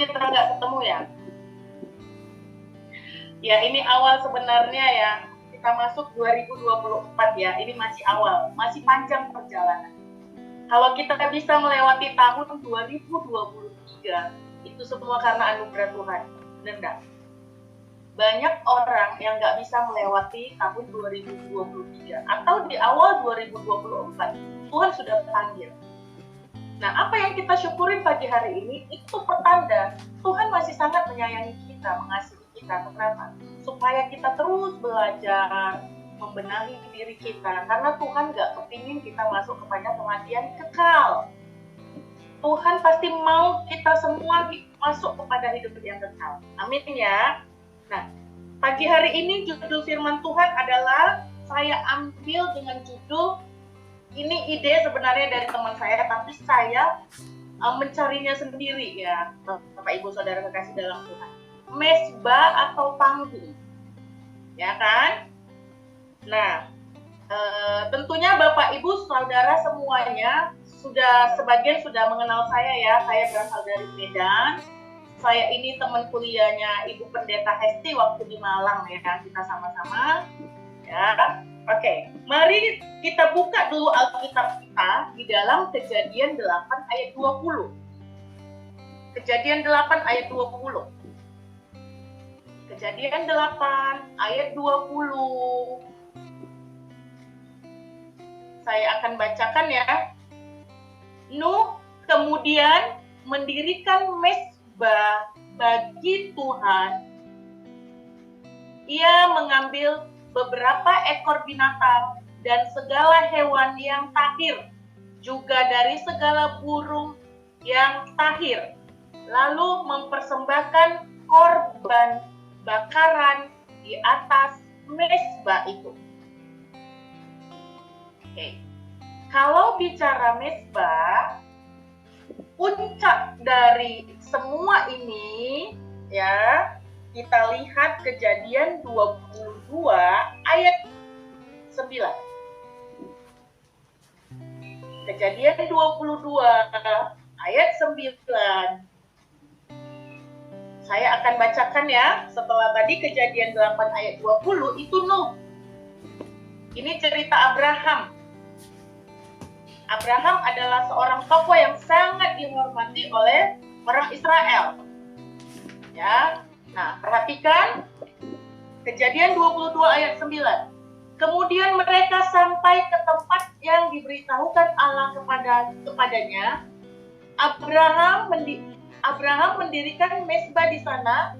kita nggak ketemu ya. Ya, ini awal sebenarnya ya. Kita masuk 2024 ya. Ini masih awal, masih panjang perjalanan. Kalau kita bisa melewati tahun 2023, itu semua karena anugerah Tuhan. Benar nggak? Banyak orang yang nggak bisa melewati tahun 2023 atau di awal 2024. Tuhan sudah panggil. Nah, apa yang kita syukurin pagi hari ini, itu pertanda Tuhan masih sangat menyayangi kita, mengasihi kita. Kenapa? Supaya kita terus belajar, membenahi diri kita. Karena Tuhan nggak kepingin kita masuk kepada kematian kekal. Tuhan pasti mau kita semua masuk kepada hidup yang kekal. Amin ya. Nah, pagi hari ini judul firman Tuhan adalah, saya ambil dengan judul, ini ide sebenarnya dari teman saya, tapi saya mencarinya sendiri ya, Bapak Ibu Saudara kekasih dalam Tuhan. Mesbah atau panggung, ya kan? Nah, tentunya Bapak Ibu Saudara semuanya sebagian sudah mengenal saya ya. Saya berasal dari Medan. Saya ini teman kuliahnya Ibu Pendeta Hesti waktu di Malang ya, kita sama-sama ya. Oke, mari kita buka dulu Alkitab kita di dalam Kejadian 8 ayat 20. Kejadian 8 ayat 20. Kejadian 8 ayat 20. Saya akan bacakan ya. Nuh kemudian mendirikan mesbah bagi Tuhan. Ia mengambil beberapa ekor binatang dan segala hewan yang tahir, juga dari segala burung yang tahir, lalu mempersembahkan korban bakaran di atas mesbah itu. Oke. Kalau bicara mesbah, puncak dari semua ini ya, kita lihat Kejadian 22 ayat 9. Kejadian 22 ayat 9. Saya akan bacakan ya, setelah tadi Kejadian 8 ayat 20 itu Nuh. Ini cerita Abraham. Abraham adalah seorang tokoh yang sangat dihormati oleh orang Israel. Ya. Nah, perhatikan Kejadian 22 ayat 9. Kemudian mereka sampai ke tempat yang diberitahukan Allah kepadanya. Abraham mendirikan mesbah di sana,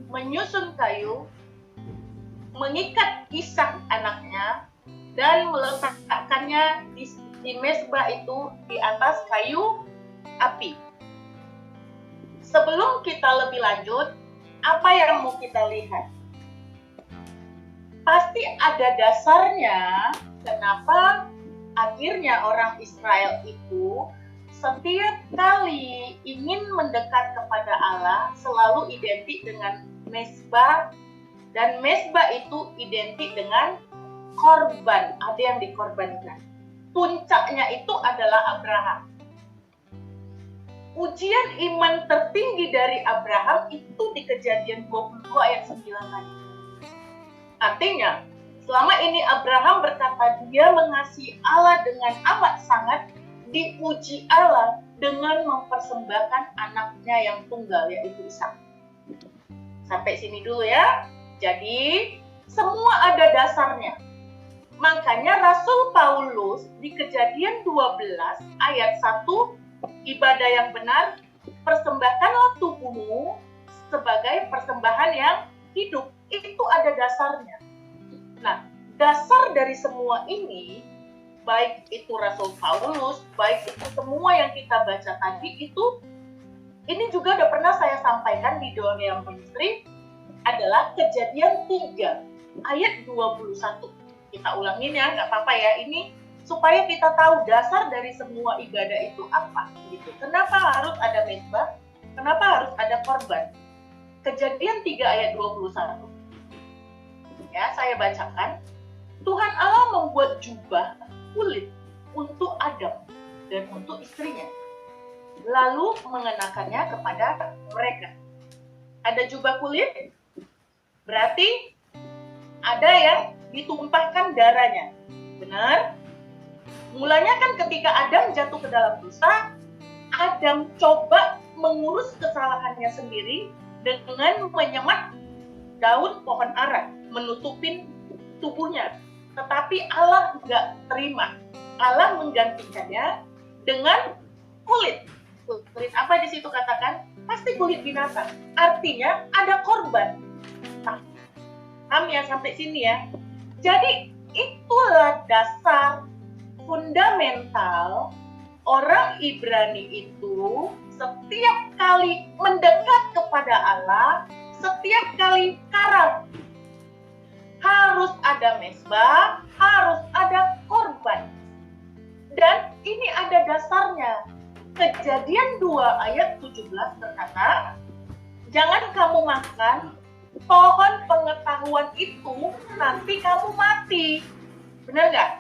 menyusun kayu, mengikat Ishak anaknya, dan meletakkannya di mesbah itu di atas kayu api. Sebelum kita lebih lanjut, apa yang mau kita lihat? Pasti ada dasarnya kenapa akhirnya orang Israel itu setiap kali ingin mendekat kepada Allah selalu identik dengan mesbah, dan mesbah itu identik dengan korban, ada yang dikorbankan. Puncaknya itu adalah Abraham. Ujian iman tertinggi dari Abraham itu di Kejadian 22 ayat 9 tadi. Artinya, selama ini Abraham berkata dia mengasihi Allah dengan amat sangat, diuji Allah dengan mempersembahkan anaknya yang tunggal, yaitu Ishak. Sampai sini dulu ya. Jadi, semua ada dasarnya. Makanya Rasul Paulus di Kejadian 12 ayat 1, ibadah yang benar, persembahkanlah tubuhmu sebagai persembahan yang hidup. Itu ada dasarnya. Nah, dasar dari semua ini, baik itu Rasul Paulus, baik itu semua yang kita baca tadi itu, ini juga udah pernah saya sampaikan di Doa Ministry, adalah Kejadian 3 ayat 21. Kita ulangin ya, nggak apa-apa ya. Ini supaya kita tahu dasar dari semua ibadah itu apa. Gitu. Kenapa harus ada mesbah? Kenapa harus ada korban? Kejadian 3 ayat 21. Ya, saya bacakan. Tuhan Allah membuat jubah kulit untuk Adam dan untuk istrinya. lalu mengenakannya kepada mereka. Ada jubah kulit, berarti ada yang ditumpahkan darahnya. Benar? Mulanya kan ketika Adam jatuh ke dalam dosa, Adam coba mengurus kesalahannya sendiri dengan menyemat daun pohon ara, menutupin tubuhnya. Tetapi Allah nggak terima. Allah menggantikannya dengan kulit. Kulit apa di situ katakan? Pasti kulit binatang. Artinya ada korban. Nah, paham ya sampai sini ya? Jadi itulah dasar fundamental orang Ibrani itu setiap kali mendekat kepada Allah, setiap kali karam, harus ada mezbah, harus ada korban. Dan ini ada dasarnya. Kejadian 2 ayat 17 berkata, jangan kamu makan pohon pengetahuan itu, nanti kamu mati. Benar nggak?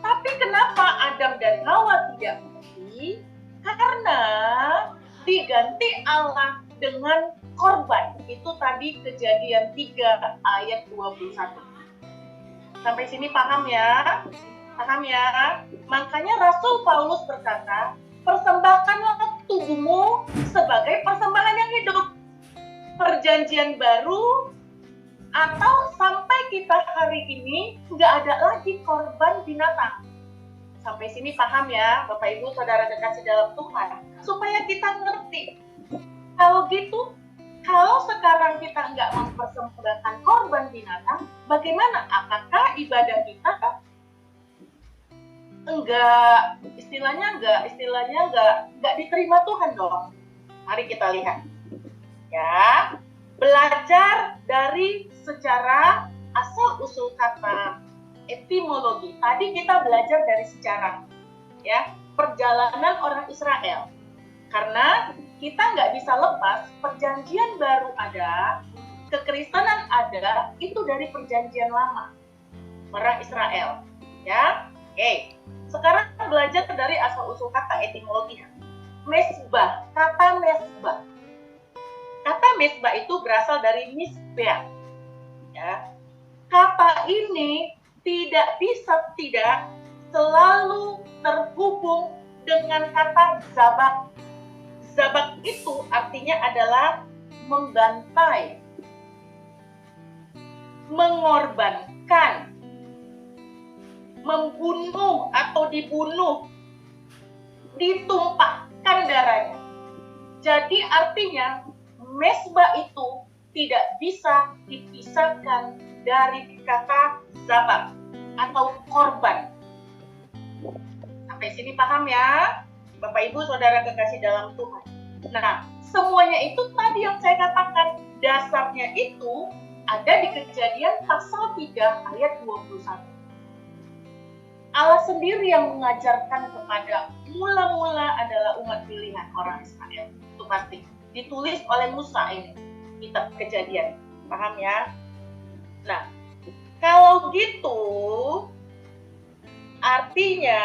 Tapi kenapa Adam dan Hawa tidak mati? Karena diganti Allah dengan korban. Itu tadi Kejadian 3 ayat 21. Sampai sini paham ya? Paham ya? Makanya Rasul Paulus berkata, persembahkanlah tubuhmu sebagai persembahan yang hidup. Perjanjian baru atau sampai kita hari ini nggak ada lagi korban binatang. Sampai sini paham ya Bapak Ibu Saudara kekasih dalam Tuhan, supaya kita ngerti. Kalau gitu, kalau sekarang kita nggak mempersembahkan korban binatang, bagaimana? Apakah ibadah kita nggak diterima Tuhan dong? Mari kita lihat ya. Belajar dari sejarah asal-usul kata, etimologi. Tadi kita belajar dari sejarah, ya, perjalanan orang Israel. Karena kita nggak bisa lepas, perjanjian baru ada, kekristenan ada, itu dari perjanjian lama, orang Israel. Ya, oke. Sekarang belajar dari asal-usul kata, etimologi. Mezbah, kata mezbah. Kata mezbah itu berasal dari misbah. Ya. Kata ini tidak bisa tidak selalu terhubung dengan kata zabak. Zabak itu artinya adalah membantai, mengorbankan, membunuh atau dibunuh, ditumpahkan darahnya. Jadi artinya mezbah itu tidak bisa dipisahkan dari kata zabak atau korban. Sampai sini paham ya, Bapak Ibu Saudara kekasih dalam Tuhan. Nah, semuanya itu tadi yang saya katakan, dasarnya itu ada di Kejadian pasal 3 ayat 21. Allah sendiri yang mengajarkan kepada mula-mula adalah umat pilihan orang Israel. Itu pasti. Ditulis oleh Musa ini, kitab Kejadian. Paham ya? Nah, kalau gitu, artinya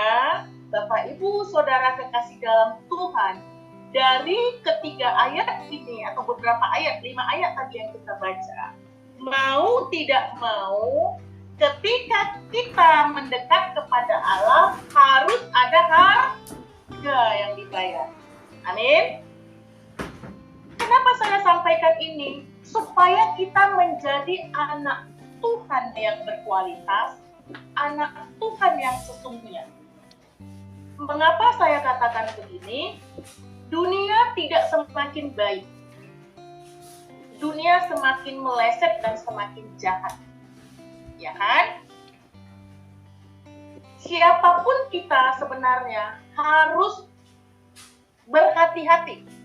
Bapak Ibu Saudara kekasih dalam Tuhan, dari ketiga ayat ini, atau beberapa ayat, 5 ayat tadi yang kita baca, mau tidak mau, ketika kita mendekat kepada Allah, harus ada harga yang dibayar. Amin. Kenapa saya sampaikan ini? Supaya kita menjadi anak Tuhan yang berkualitas, anak Tuhan yang sesungguhnya. Mengapa saya katakan begini? Dunia tidak semakin baik. Dunia semakin meleset dan semakin jahat. Ya kan? Siapapun kita sebenarnya harus berhati-hati.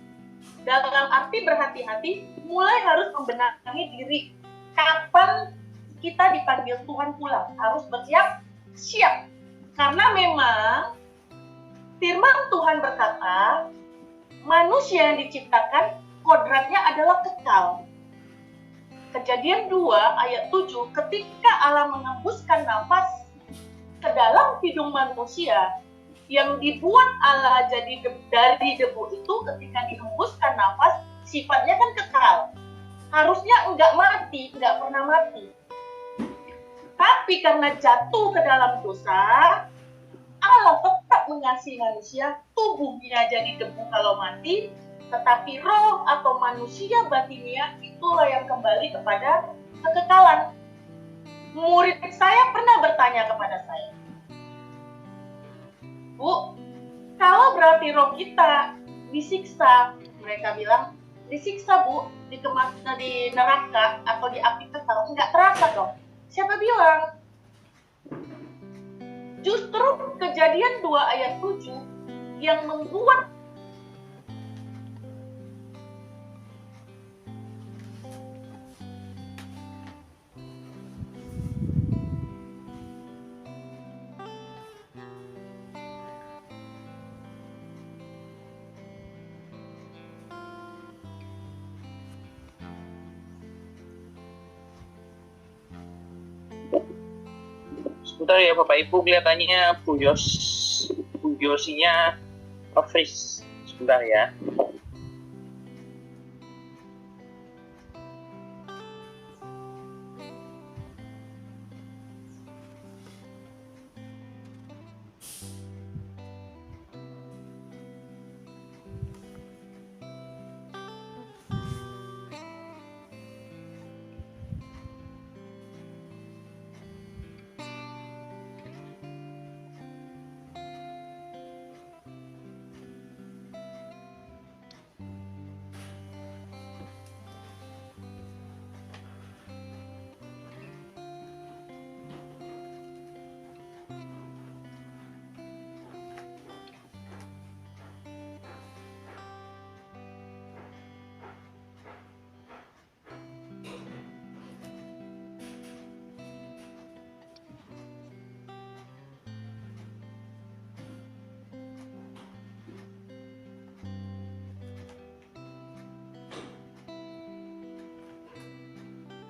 Dalam arti berhati-hati, mulai harus membenahi diri. Kapan kita dipanggil Tuhan pulang? Harus bersiap, siap. Karena memang firman Tuhan berkata, manusia yang diciptakan kodratnya adalah kekal. Kejadian 2 ayat 7, ketika Allah mengembuskan nafas ke dalam hidung manusia, yang dibuat Allah jadi dari debu itu ketika dihembuskan nafas, sifatnya kan kekal. Harusnya nggak mati, nggak pernah mati. Tapi karena jatuh ke dalam dosa, Allah tetap mengasihi manusia, tubuhnya jadi debu kalau mati, tetapi roh atau manusia batinnya itulah yang kembali kepada kekekalan. Murid saya pernah bertanya kepada saya, Bu, kalau berarti roh kita disiksa, mereka bilang, disiksa Bu, di neraka atau di api kekal, nggak terasa dong. Siapa bilang? Justru Kejadian 2 ayat 7 yang membuat sebentar ya Bapak Ibu, kelihatannya Bu Yosinya freeze. Sebentar ya.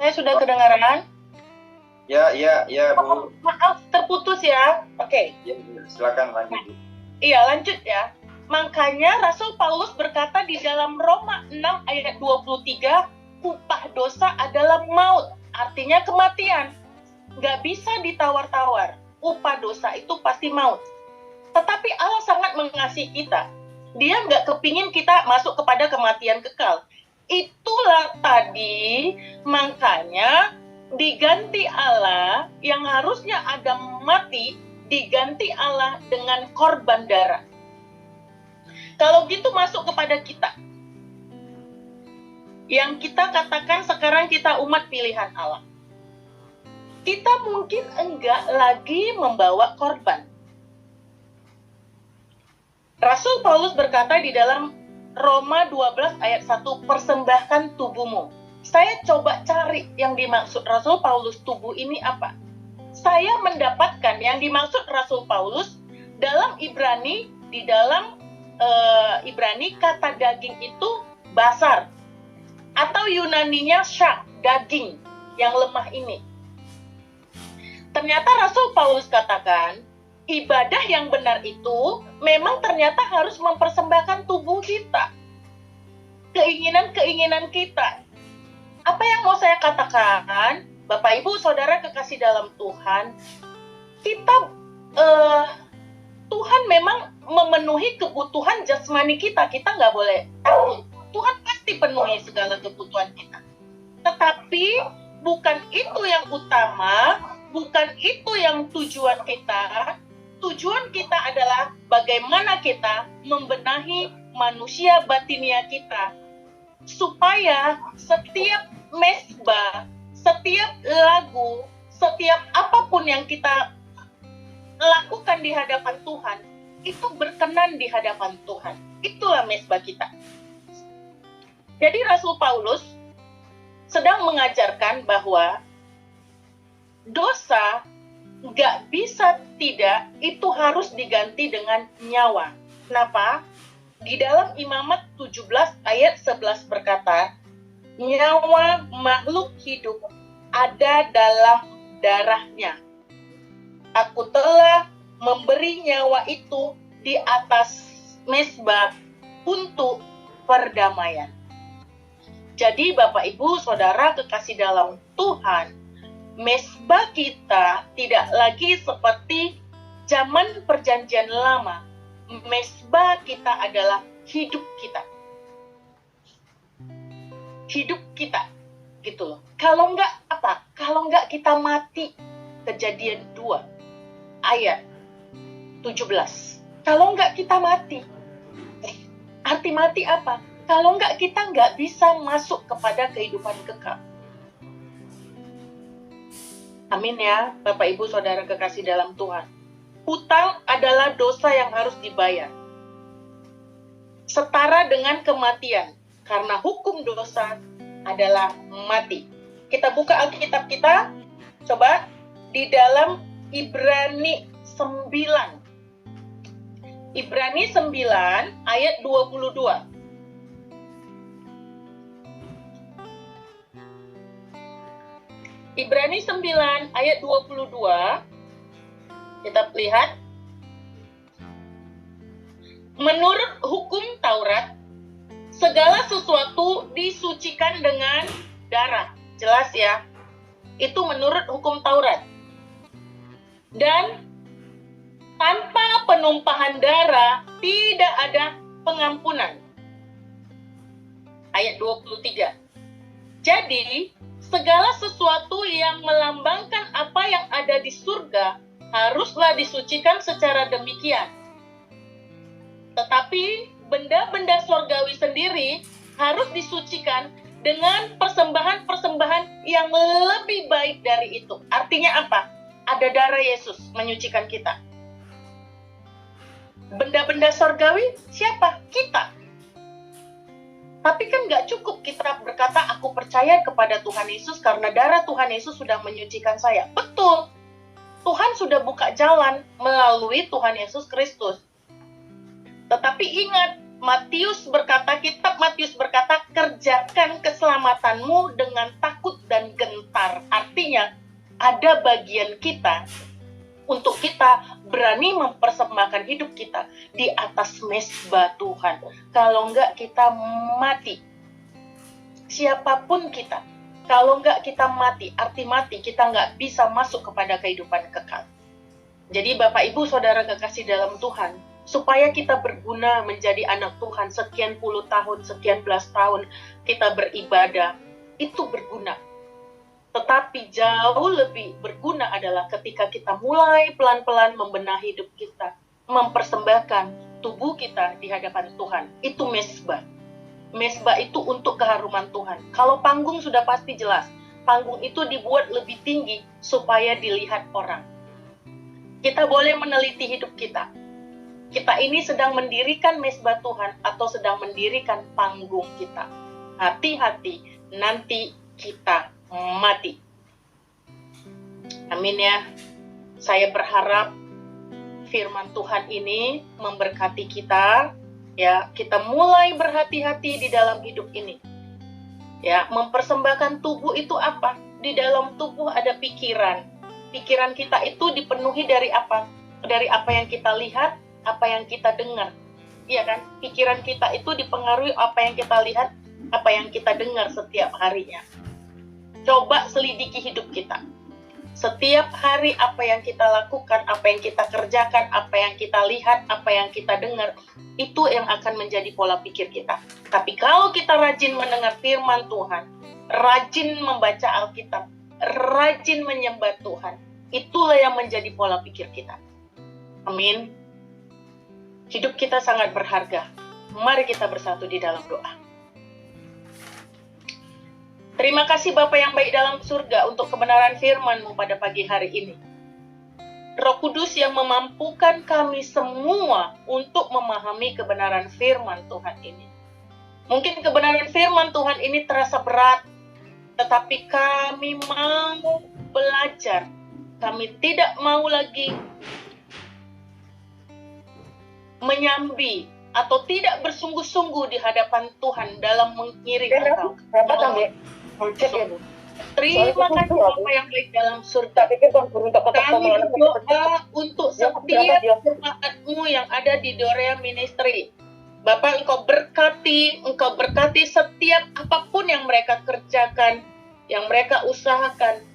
saya sudah kedengaran? Ya, Bu. Maaf, terputus ya. Oke. Ya, silakan lanjut. Iya, lanjut ya. Makanya Rasul Paulus berkata di dalam Roma 6 ayat 23, upah dosa adalah maut, artinya kematian. Nggak bisa ditawar-tawar. Upah dosa itu pasti maut. Tetapi Allah sangat mengasihi kita. Dia nggak kepingin kita masuk kepada kematian kekal. Itulah tadi, makanya diganti Allah yang harusnya Adam mati, diganti Allah dengan korban darah. Kalau gitu masuk kepada kita, yang kita katakan sekarang kita umat pilihan Allah. Kita mungkin enggak lagi membawa korban. Rasul Paulus berkata di dalam Roma 12 ayat 1, persembahkan tubuhmu. Saya coba cari yang dimaksud Rasul Paulus tubuh ini apa. Saya mendapatkan yang dimaksud Rasul Paulus dalam Ibrani, di dalam Ibrani kata daging itu basar, atau Yunaninya syak, daging yang lemah ini. Ternyata Rasul Paulus katakan, ibadah yang benar itu memang ternyata harus mempersembahkan tubuh kita, keinginan-keinginan kita. Apa yang mau saya katakan, Bapak Ibu Saudara kekasih dalam Tuhan, kita Tuhan memang memenuhi kebutuhan jasmani kita. Kita nggak boleh takut. Tuhan pasti penuhi segala kebutuhan kita. Tetapi bukan itu yang utama, bukan itu yang tujuan kita. Tujuan kita adalah bagaimana kita membenahi manusia batinia kita, supaya setiap mesbah, setiap lagu, setiap apapun yang kita lakukan di hadapan Tuhan, itu berkenan di hadapan Tuhan. Itulah mesbah kita. Jadi Rasul Paulus sedang mengajarkan bahwa dosa nggak bisa tidak, itu harus diganti dengan nyawa. Kenapa? Di dalam Imamat 17 ayat 11 berkata, nyawa makhluk hidup ada dalam darahnya. Aku telah memberi nyawa itu di atas mezbah untuk perdamaian. Jadi Bapak Ibu Saudara kekasih dalam Tuhan, mezbah kita tidak lagi seperti zaman perjanjian lama. Mezbah kita adalah hidup kita. Hidup kita, gitu loh. Kalau enggak apa? Kalau enggak kita mati. Kejadian 2 ayat 17. Kalau enggak kita mati. Arti mati apa? Kalau enggak kita enggak bisa masuk kepada kehidupan kekal. Amin ya, Bapak Ibu Saudara kekasih dalam Tuhan. Hutang adalah dosa yang harus dibayar. Setara dengan kematian, karena hukum dosa adalah mati. Kita buka Alkitab kita, coba di dalam Ibrani 9. Ibrani 9 ayat 22. Ibrani 9 ayat 22. Kita lihat. Menurut hukum Taurat, segala sesuatu disucikan dengan darah. Jelas ya? Itu menurut hukum Taurat. Dan tanpa penumpahan darah tidak ada pengampunan. Ayat 23. Jadi, segala sesuatu yang melambangkan apa yang ada di surga haruslah disucikan secara demikian. Tetapi benda-benda surgawi sendiri harus disucikan dengan persembahan-persembahan yang lebih baik dari itu. Artinya apa? Ada darah Yesus menyucikan kita. Benda-benda surgawi siapa? Kita. Tapi kan nggak cukup kita berkata, aku percaya kepada Tuhan Yesus karena darah Tuhan Yesus sudah menyucikan saya. Betul. Tuhan sudah buka jalan melalui Tuhan Yesus Kristus. Tetapi ingat, kitab Matius berkata, kerjakan keselamatanmu dengan takut dan gentar. Artinya, ada bagian kita untuk kita berani mempersembahkan hidup kita di atas mezbah Tuhan. Kalau enggak kita mati. Siapapun kita. Kalau enggak kita mati, arti mati kita enggak bisa masuk kepada kehidupan kekal. Jadi Bapak Ibu Saudara kekasih dalam Tuhan, supaya kita berguna menjadi anak Tuhan sekian puluh tahun, sekian belas tahun kita beribadah, itu berguna. Tetapi jauh lebih berguna adalah ketika kita mulai pelan-pelan membenahi hidup kita, mempersembahkan tubuh kita di hadapan Tuhan. Itu mezbah. Mezbah itu untuk keharuman Tuhan. Kalau panggung sudah pasti jelas, panggung itu dibuat lebih tinggi supaya dilihat orang. Kita boleh meneliti hidup kita. Kita ini sedang mendirikan mezbah Tuhan atau sedang mendirikan panggung kita. Hati-hati, nanti kita mati. Amin ya. Saya berharap firman Tuhan ini memberkati kita. Ya, kita mulai berhati-hati di dalam hidup ini. Ya, mempersembahkan tubuh itu apa? Di dalam tubuh ada pikiran. Pikiran kita itu dipenuhi dari apa? Dari apa yang kita lihat, apa yang kita dengar. Iya kan? Pikiran kita itu dipengaruhi apa yang kita lihat, apa yang kita dengar setiap harinya. Coba selidiki hidup kita. Setiap hari apa yang kita lakukan, apa yang kita kerjakan, apa yang kita lihat, apa yang kita dengar, itu yang akan menjadi pola pikir kita. Tapi kalau kita rajin mendengar firman Tuhan, rajin membaca Alkitab, rajin menyembah Tuhan, itulah yang menjadi pola pikir kita. Amin. Hidup kita sangat berharga. Mari kita bersatu di dalam doa. Terima kasih Bapa yang baik dalam surga untuk kebenaran firman-Mu pada pagi hari ini. Roh Kudus yang memampukan kami semua untuk memahami kebenaran firman Tuhan ini. Mungkin kebenaran firman Tuhan ini terasa berat, tetapi kami mau belajar. Kami tidak mau lagi menyambi atau tidak bersungguh-sungguh di hadapan Tuhan dalam mengiring Engkau. Terima kasih Bapa yang baik dalam surga. Tak pikir Tuhan guru untuk tetap Kami pemahaman berdoa untuk setiap jemaat-Mu yang ada di Dorea Ministry. Bapak, Engkau berkati setiap apapun yang mereka kerjakan, yang mereka usahakan,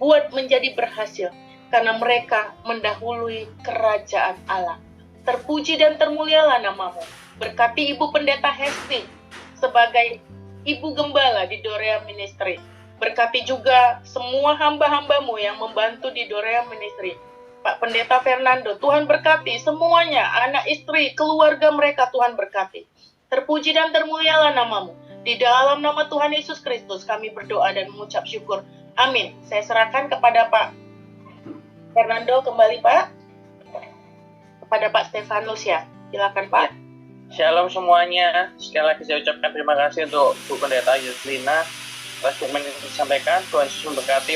buat menjadi berhasil. Karena mereka mendahului kerajaan Allah. Terpuji dan termulialah nama-Mu. Berkati Ibu Pendeta Hesti sebagai Ibu Gembala di Dorea Ministry. Berkati juga semua hamba-hamba-Mu yang membantu di Dorea Ministry. Pak Pendeta Fernando, Tuhan berkati semuanya, anak istri, keluarga mereka, Tuhan berkati. Terpuji dan termulialah nama-Mu. Di dalam nama Tuhan Yesus Kristus kami berdoa dan mengucap syukur. Amin. Saya serahkan kepada Pak Fernando kembali, Pak. Kepada Pak Stefanus ya. Silakan, Pak. Shalom semuanya. Sekali lagi saya ucapkan terima kasih untuk Bu Pendeta Yuslina atas dokumen yang disampaikan. Tuhan Yesus memberkati.